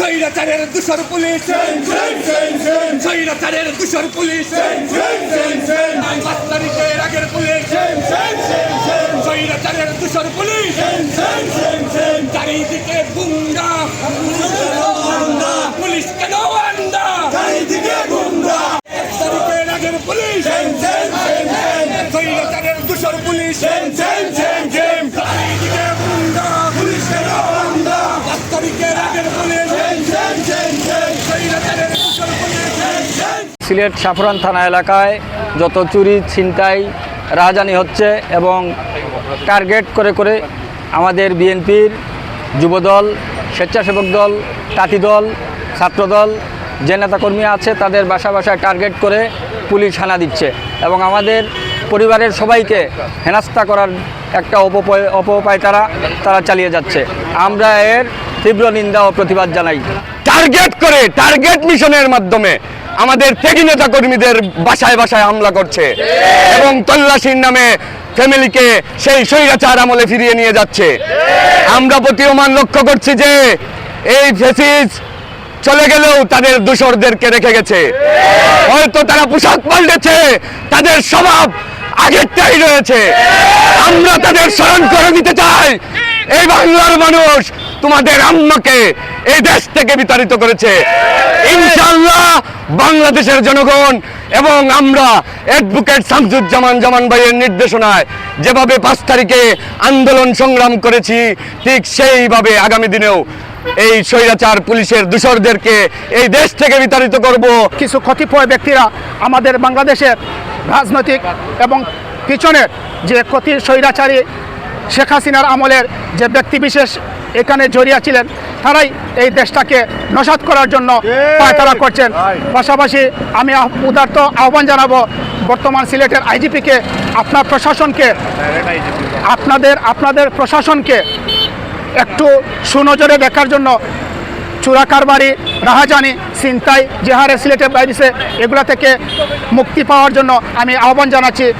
স্বৈরাচারের দূষর পুলিশ, স্বৈরাচারের দূষর পুলিশ, 5 তারিখের আগের পুলিশ, স্বৈরাচারের দূষর পুলিশ, চারিদিকে গুন্ডা, পুলিশ কেন আন্ডা, চারিদিকে গুন্ডা, 1 তারিখের আগের পুলিশ, স্বৈরাচারের দূষর পুলিশ, চারিদিকে গুন্ডা, পুলিশ কেন আন্ডা, 5 তারিখের আগের পুলিশ, স্বৈরাচারের দূষর পুলিশ। সিলেট সাফরান থানা এলাকায় যত চুরি ছিনতাই রাহাজানি হচ্ছে এবং টার্গেট করে করে আমাদের বিএনপির যুবদল, স্বেচ্ছাসেবক দল, তাঁতি দল, ছাত্রদল যে নেতাকর্মী আছে তাদের বাসা বাসায় টার্গেট করে পুলিশ হানা দিচ্ছে এবং আমাদের পরিবারের সবাইকে হেনস্থা করার একটা অপউপায় তারা চালিয়ে যাচ্ছে। আমরা এর তীব্র নিন্দা ও প্রতিবাদ জানাই। টার্গেট মিশনের মাধ্যমে আমাদের ত্যাগী নেতা কর্মীদের বাসায় বাসায় হামলা করছে এবং তল্লাশির নামে ফ্যামিলিকে সেই স্বৈরাচার আমলে ফিরিয়ে নিয়ে যাচ্ছে। আমরা প্রতীয়মান লক্ষ্য করছি যে এই ফ্যাসিস্ট চলে গেলেও তাদের দোসরদেরকে রেখে গেছে। হয়তো তারা পোশাক পাল্টেছে, তাদের স্বভাব আগেরটাই রয়েছে। আমরা তাদের স্মরণ করে দিতে চাই, এই বাংলার মানুষ তোমাদের আম্মাকে এই দেশ থেকে বিতাড়িত করেছে। ইনশাআল্লাহ বাংলাদেশের জনগণ এবং আমরা অ্যাডভোকেট শামসুজ্জামান ভাইয়ের নির্দেশনায় যেভাবে 5 তারিখে আন্দোলন সংগ্রাম করেছি, ঠিক সেইভাবে আগামী দিনেও এই স্বৈরাচার পুলিশের দোসরদেরকে এই দেশ থেকে বিতাড়িত করব। কিছু কতিপয় ব্যক্তিরা আমাদের বাংলাদেশের রাজনৈতিক এবং পিছনের যে স্বৈরাচারী শেখ হাসিনার আমলের যে ব্যক্তিবিশেষ এখানে জড়িয়ে ছিলেন, তারাই এই দেশটাকে নস্যাৎ করার জন্য পায়তারা করছেন। পাশাপাশি আমি উদারত আহ্বান জানাবো বর্তমান সিলেটের আইজিপিকে, আপনার প্রশাসনকে, আপনাদের প্রশাসনকে একটু সুনজরে দেখার জন্য চোরা কারবারি, রাহাজানি, ছিনতাই যে হারে সিলেটে বাইরেছে এগুলা থেকে মুক্তি পাওয়ার জন্য আমি আহ্বান জানাচ্ছি।